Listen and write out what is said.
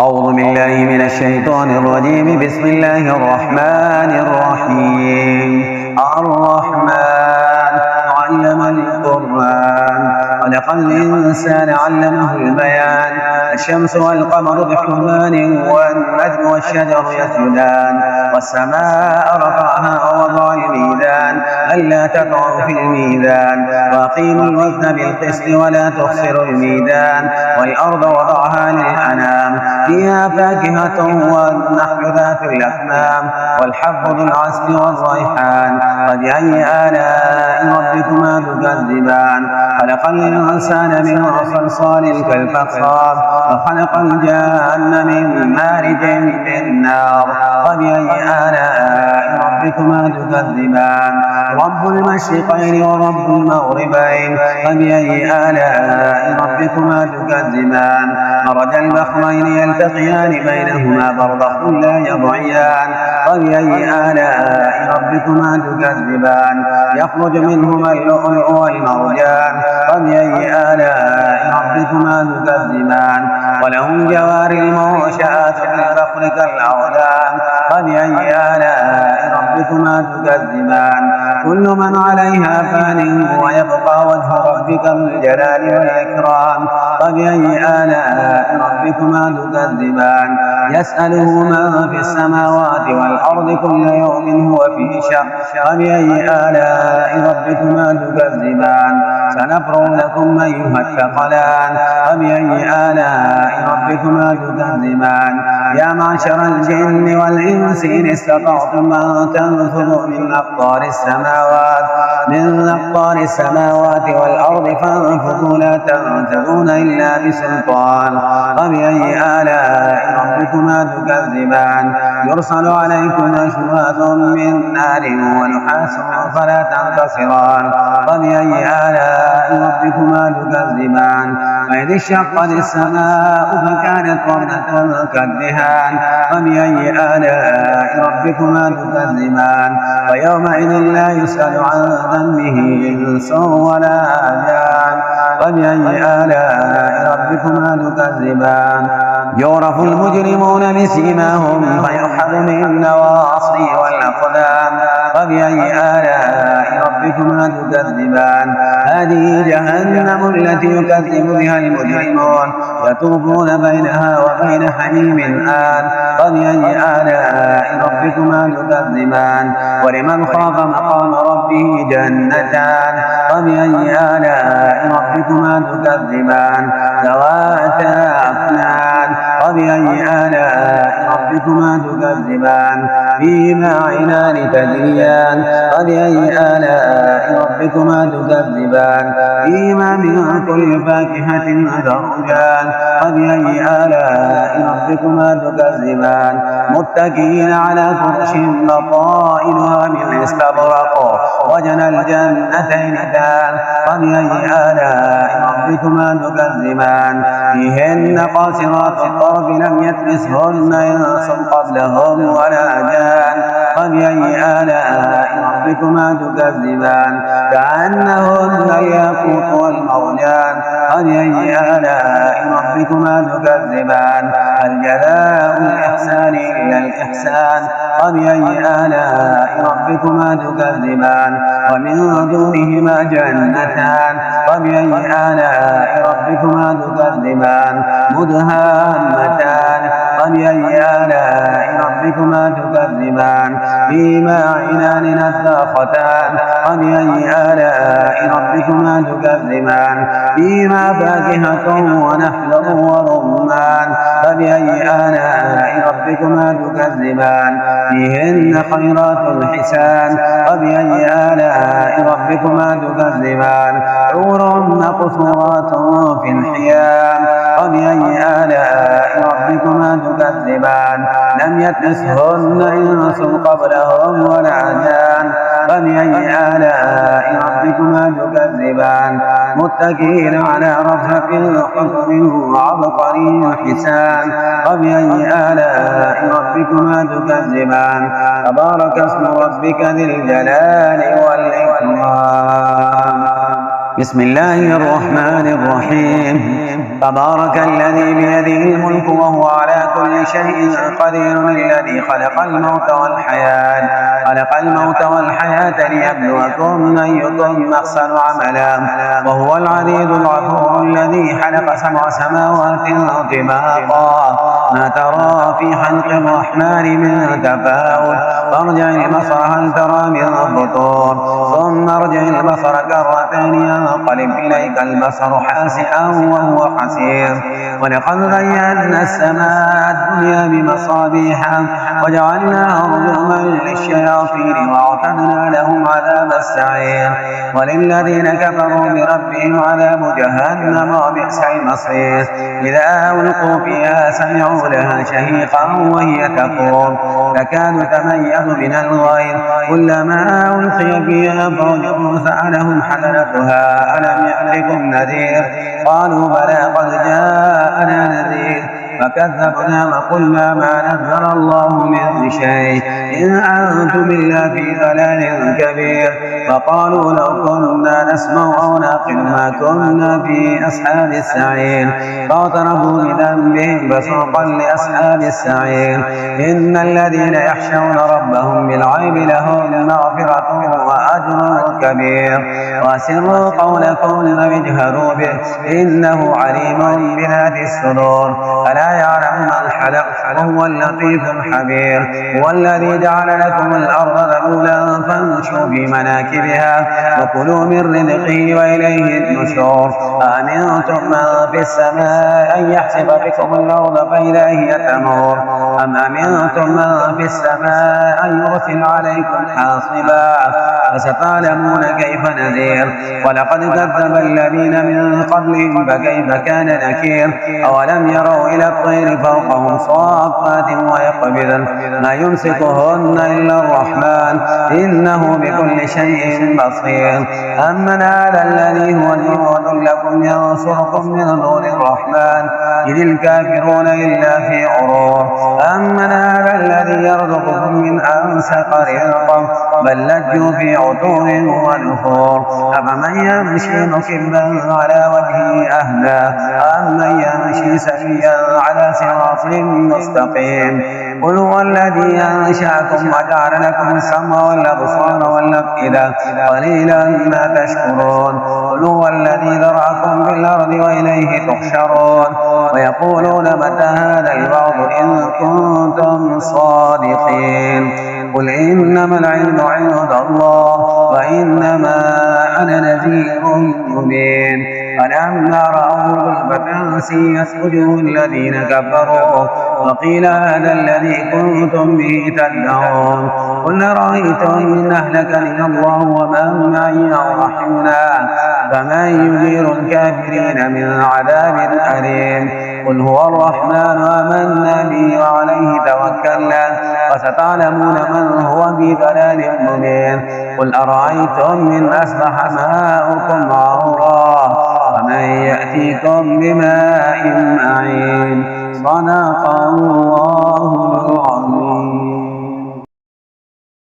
أعوذ بالله من الشيطان الرجيم. بسم الله الرحمن الرحيم. الرحمن علم القرآن، خلق الإنسان علمه البيان. الشمس والقمر بحسبان، والنجم والشجر يسجدان، والسماء رفعها ووضع الميزان ألا تطغوا في الميزان، وأقيموا الوزن بالقسط ولا تخسروا الميزان. والأرض وضعها للأنام، فيها فاكهة والنخل ذات الأكمام، والحب ذو العصف والريحان. فبأي آلاء ربكما تكذبان؟ خلق الإنسان من صلصال كالفخار، وخلق الجان من مارج من نار. فبأي آلاء ربكما تكذبان؟ رب المشرقين ورب المغربين. فبأي آلاء ربكما تكذبان؟ مرج البحرين يلتقيان بينهما برزخ لا يبغيان. فبأي آلاء ربكما تكذبان؟ يخرج منهما اللؤلؤ والمرجان. فبأي آلاء ربكما تكذبان؟ وله الجوار المنشآت في البحر كالأعلام. فبأي آلاء ربكما تكذبان؟ كل من عليها فان، ويبقى وجه ربك ذو الجلال والإكرام. فبأي آلاء ربكما تكذبان؟ يسأله من في السماوات والأرض كل يوم هو في شأن. فبأي آلاء ربكما تكذبان؟ سنفرغ لكم أيها الثقلان. فبأي آلاء ربكما تكذبان؟ يا معشر الجن والإنس إن استطعتم أن تنفذوا من أقطار السماوات والأرض فانفذوا لا تنفذون إلا بسلطان. فبأي آلاء ربكما تكذبان؟ يرسل عليكم شواظ من نار ونحاس فلا تنتصران. فبأي آلاء ربكما تكذبان؟ وإذ انشقت السماء فكانت وردة كالدهان. فبأي آلاء ربكما تكذبان؟ ويومئذ لا يسأل عن ذنبه إنس ولا جان. فبأي آلاء ربكما تكذبان؟ يعرف المجرمون بسيماهم فيؤخذ بالنواصي والأقدام. فبأي آلاء ربكما تكذبان؟ هذه جهنم التي يكذب بها المجرمون، يطوفون بينها وبين حميم آن. فبأي آلاء ربكما تكذبان؟ ولمن خاف مقام ربه جنتان. فبأي آلاء ربكما تكذبان؟ ذواتا أفنان. فبأي آلاء ربكما تكذبان؟ فيهما عينان تجريان. فبأي آلاء ربكما تكذبان؟ فيهما من كل فاكهة زوجان. فبأي آلاء ربكما تكذبان؟ متكئين على فرش بطائنها من استبرق، وجنى الجنتين دان. فبأي آلاء ربكما تكذبان؟ فيهن قاصرات الطرف لم يطمثهن إنس قبلهم ولا جان. فبأي آلاء ربكما تكذبان؟ كأنهن الياقوت والمرجان. فبأي آلاء ربكما تكذبان؟ هل جزاء الإحسان إلا الإحسان؟ فبأي آلاء ربكما تكذبان؟ ومن دونهما جنتان. فبأي آلاء ربكما تكذبان؟ مدهامتان. فبأي آلاء ربكما تكذبان؟ فيهما عينان نضاختان. فبأي آلاء ربكما تكذبان؟ فيهما فاكهة ونخل ورمان. فبأي آلاء ربكما تكذبان؟ فيهن خيرات حسان. فبأي آلاء ربكما تكذبان؟ حور مقصورات في الحيام. فبأي آلاء ربكما تكذبان؟ لم يطمثهن إنس قبلهم ولا جان. فبأي آلاء ربكما تكذبان؟ متكئين على رفرف خضر وعبقري حسان. فبأي آلاء ربكما تكذبان؟ تبارك اسم ربك ذي الجلال والإكرام. بسم الله الرحمن الرحيم. تبارك الذي بيده الملك وهو على كل شيء قدير الذي خلق الموت والحياة ليبلوكم أيكم أحسن عملا وهو العزيز الغفور الذي خلق 7 سماوات طباقا ما ترى في خلق الرحمن من تفاوت فارجع البصر هل ترى من فطور ثم ارجع البصر كرتين ينقلب إليك البصر حاسئا وهو حسير ولقد زينا السماء الدنيا بمصابيح وجعلناها رجوما للشياطين وأعتدنا لهم عذاب السعير وللذين كفروا بربهم عذاب جهنم وبئس المصير إذا ألقوا فيها سمعوا لها شهيقا وهي تفور تكاد تميز من الغيظ كلما ألقي فيها فوج سألهم حملتها ألم يأتكم نذير قالوا بلى قد جاءنا نذير فكذبنا وقلنا ما نزل الله من شيء إن أنتم إلا في ضلال كبير فقالوا لو كنا نسمع أو نعقل ما كنا في أصحاب السعير فاعترفوا بذنبهم فسوقا لأصحاب السعير إن الذين يخشون ربهم بالغيب لهم مغفرة وأجر كبير وأسروا قولكم أو اجهروا به إنه عليم بذات الصدور ألا يعلم من خلق وهو اللطيف الخبير هو الذي جعل لكم الأرض ذلولا فامشوا في مناكبها وكلوا من رزقه وإليه النشور أأمنتم من في السماء أن يخسف بكم الأرض فإذا هي تمور أم أمنتم من في السماء أن يرسل عليكم حاصبا فستعلمون كيف نذير ولقد كذب الذين من قبلهم فكيف كان نكير أولم يروا إلى الطير فوقهم صافات ويقبضن ما يمسكهن إلا الرحمن إنه بكل شيء بصير أمن هذا الذي هو جود لكم ينصركم من دون الرحمن إذ الكافرون إلا في غرور أمن هذا الذي يرزقكم من أنسق رزقا بل لجوا في عتو ونفور أفمن يمشي مكبا على وجهه أهدى أمن يمشي سويا على صراط مستقيم قل هو الذي أنشأكم وجعل لكم السمع والأبصار والأفئدة قليلا ما تشكرون قل هو الذي ذرأكم في الأرض وإليه تحشرون ويقولون متى هذا الوعد إن كنتم صادقين قل إنما العلم عند الله وإنما أنا نذير مبين فلما رأوا غلبة سيئت وجوه الذين كفروا وقيل هذا الذي كنتم به تدعون قل رأيتم إن أهلكني الله ومن معي أو رحمنا فمن يجير الكافرين من عذاب أليم قل هو الرحمن آمنا به وعليه توكلنا فستعلمون من هو في ضلال مبين قل أرأيتم إن أصبح ماؤكم غورا ومن يأتيكم بماء معين صدق الله العظيم.